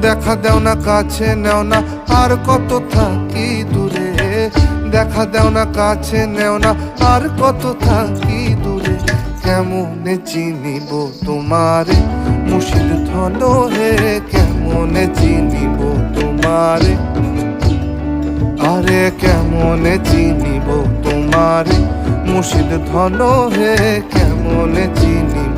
দেখা দেও না কাছে নেও না আর কত থাকি দূরে, দেখা দেও না কাছে নেও না আর কত থাকি দূরে। কেমনে চিনিব তোমারে মুর্শিদ ধন হে, কেমনে চিনিব তোমারে, আরে কেমনে চিনিব তোমারে মুর্শিদ ধন হে, কেমনে চিনিব